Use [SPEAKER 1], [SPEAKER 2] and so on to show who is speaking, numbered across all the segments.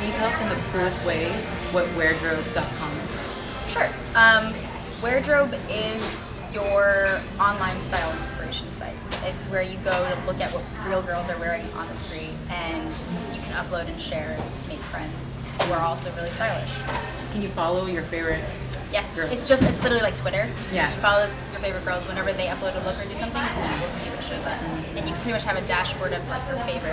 [SPEAKER 1] Can you tell us in the coolest way what Wardrobe.com is?
[SPEAKER 2] Sure. Wardrobe is your online style inspiration site. It's where you go to look at what real girls are wearing on the street, and you can upload and share and make friends who are also really stylish.
[SPEAKER 1] Can you follow your favorite
[SPEAKER 2] Yes,
[SPEAKER 1] girls?
[SPEAKER 2] it's literally like Twitter.
[SPEAKER 1] Yeah.
[SPEAKER 2] You follow your favorite girls whenever they upload a look or do something, you will see what shows up. And you pretty much have a dashboard of like her favorite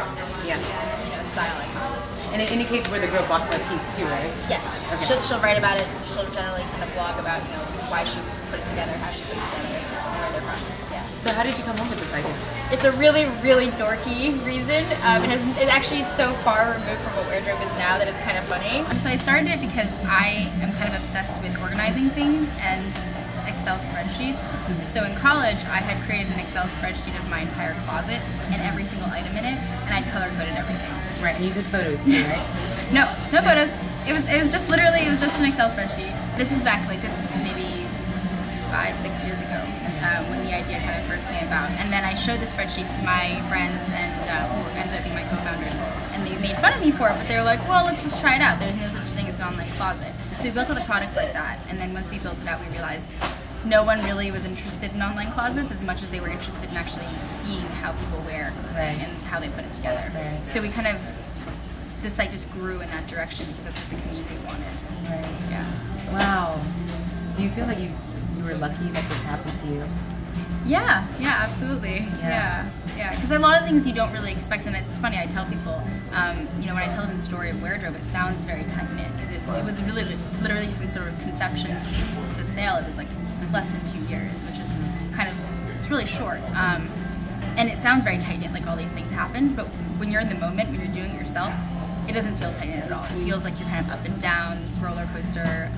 [SPEAKER 2] style icons.
[SPEAKER 1] And it indicates where the girl bought the piece too, right?
[SPEAKER 2] Yes.
[SPEAKER 1] Okay.
[SPEAKER 2] She'll write about it. She'll generally kind of blog about why she put it together, how she put it together, and where they're from. Yeah.
[SPEAKER 1] So how did you come up with this idea?
[SPEAKER 2] It's a really, really dorky reason. It's actually so far removed from what Wardrobe is now that it's kind of funny. So I started it because I am kind of obsessed with organizing things and Excel spreadsheets. So in college, I had created an Excel spreadsheet of my entire closet and every single item in it, and I'd color-coded everything.
[SPEAKER 1] Right, and you did photos too, right?
[SPEAKER 2] No photos. It was just an Excel spreadsheet. This is this was maybe 5-6 years ago when the idea kind of first came about. And then I showed the spreadsheet to my friends and who ended up being my co-founders. And they made fun of me for it, but they were like, well, let's just try it out. There's no such thing as an online closet. So we built out the product like that. And then once we built it out, we realized no one really was interested in online closets as much as they were interested in actually seeing how people wear clothing and how they put it together.
[SPEAKER 1] Right.
[SPEAKER 2] So we the site just grew in that direction because that's what the community wanted.
[SPEAKER 1] Right.
[SPEAKER 2] Yeah.
[SPEAKER 1] Wow. Do you feel like you were lucky that this happened to you?
[SPEAKER 2] Yeah, absolutely. Yeah. Because a lot of things you don't really expect, and it's funny. I tell people, when I tell them the story of Wardrobe, it sounds very tight knit because it was really literally from sort of conception to sale. It was like less than 2 years, which is it's really short. And it sounds very tight knit, like all these things happened. But when you're in the moment, when you're doing it yourself, it doesn't feel tight knit at all. It feels like you're kind of up and down this roller coaster.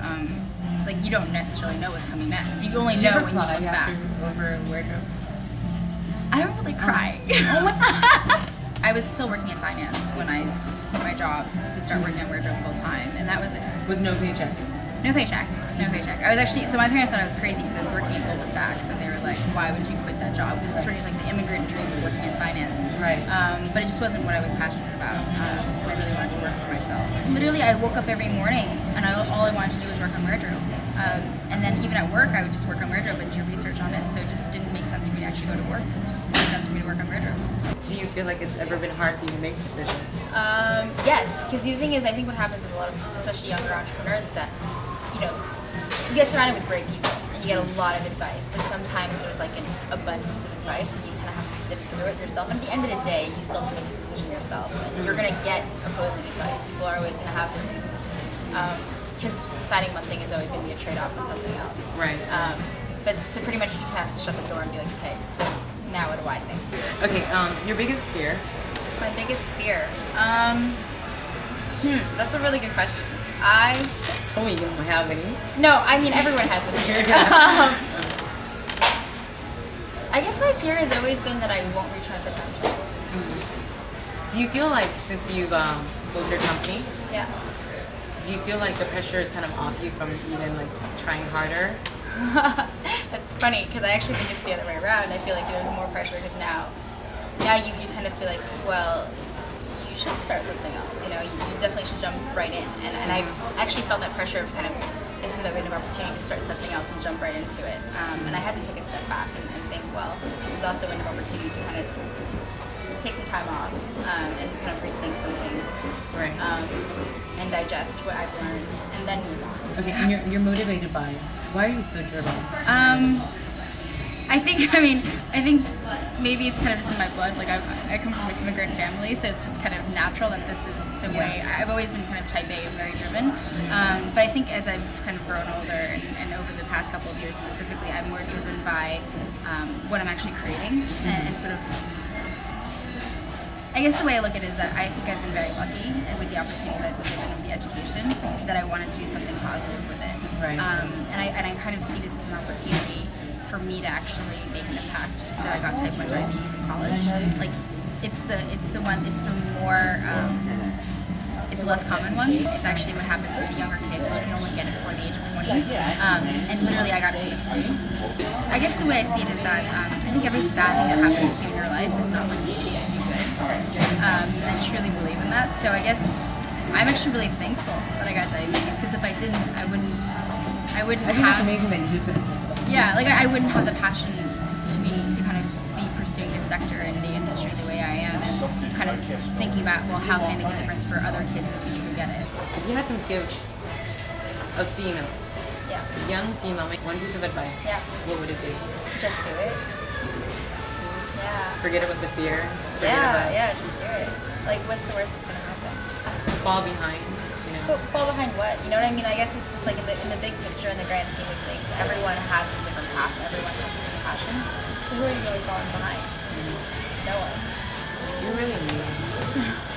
[SPEAKER 2] Like you don't necessarily know what's coming next. You only know when you look back.
[SPEAKER 1] Over Wardrobe?
[SPEAKER 2] I don't really cry. I was still working in finance when I quit my job to start working at Wardrobe full time, and that was it.
[SPEAKER 1] With no paycheck?
[SPEAKER 2] No paycheck. I was actually, so my parents thought I was crazy because I was working at Goldman Sachs, and they were like, why would you quit that job? It's sort of just like the immigrant dream of working in finance.
[SPEAKER 1] Right.
[SPEAKER 2] But it just wasn't what I was passionate about. I really wanted to work for myself. Literally, I woke up every morning, and all I wanted to do was work on Wardrobe. And then even at work, I would just work on Wardrobe and do research on it, so it just didn't make sense for me to actually go to work. It just made sense for me to work on Wardrobe.
[SPEAKER 1] Do you feel like it's ever been hard for you to make decisions?
[SPEAKER 2] Yes, because the thing is, I think what happens with a lot of, especially younger entrepreneurs, is that, you get surrounded with great people, and you get a lot of advice, but sometimes there's like an abundance of advice, and you kind of have to sift through it yourself. And at the end of the day, you still have to make a decision yourself, and you're going to get opposing advice. People are always going to have their reasons. Because deciding one thing is always going to be a trade-off on something else.
[SPEAKER 1] Right.
[SPEAKER 2] But so pretty much you just have to shut the door and be like, okay, so now what do I think?
[SPEAKER 1] Okay, your biggest fear?
[SPEAKER 2] My biggest fear? That's a really good question.
[SPEAKER 1] Tell me you don't have any.
[SPEAKER 2] No, I mean, everyone has a fear. I guess my fear has always been that I won't reach my potential.
[SPEAKER 1] Mm-hmm. Do you feel like, since you've sold your company,
[SPEAKER 2] yeah.
[SPEAKER 1] Do you feel like the pressure is kind of off you from even like trying harder?
[SPEAKER 2] That's funny because I actually think it's the other way around. I feel like there's more pressure because now you kind of feel like, well, you should start something else. You definitely should jump right in. And I've actually felt that pressure of kind of, this is a window of opportunity to start something else and jump right into it. And I had to take a step back and think, well, this is also a window of opportunity to kind of take some time off and kind of rethink some things.
[SPEAKER 1] Right.
[SPEAKER 2] And digest what I've learned, and then move on.
[SPEAKER 1] Okay, and you're motivated by it. Why are you so driven?
[SPEAKER 2] I think maybe it's kind of just in my blood. Like I come from an immigrant family, so it's just kind of natural that this is the way. I've always been kind of type A and very driven. But I think as I've kind of grown older and over the past couple of years specifically, I'm more driven by what I'm actually creating and sort of. I guess the way I look at it is that I think I've been very lucky, and with the opportunity that I've been given with the education, that I want to do something positive with it.
[SPEAKER 1] Right.
[SPEAKER 2] And I kind of see this as an opportunity for me to actually make an impact. That I got type 1 diabetes in college. Like, it's the less common one. It's actually what happens to younger kids, and you can only get it before the age of 20. And literally, I got it from the flu. I guess the way I see it is that I think every bad thing that happens to you in your life is an opportunity to do good. I truly believe in that. So I guess I'm actually really thankful that I got diabetes, because if I didn't, I wouldn't
[SPEAKER 1] I think it's
[SPEAKER 2] have.
[SPEAKER 1] amazing that you just said.
[SPEAKER 2] Yeah, like I wouldn't have the passion to kind of be pursuing this sector in the industry the way I am, and kind of thinking about, well, how can I make a difference for other kids in the future who get it.
[SPEAKER 1] If you had to give a female,
[SPEAKER 2] Yeah.
[SPEAKER 1] a young female, one piece of advice,
[SPEAKER 2] Yeah.
[SPEAKER 1] what would it be?
[SPEAKER 2] Just do it. Yeah.
[SPEAKER 1] Forget about the fear. Forget about
[SPEAKER 2] Just do it. Like, what's the worst that's gonna happen?
[SPEAKER 1] fall behind. You know.
[SPEAKER 2] Fall behind what? You know what I mean? I guess it's just like in the big picture, in the grand scheme of things, everyone has a different path. Everyone has different passions. So who are you really falling behind? No one.
[SPEAKER 1] You're really amazing.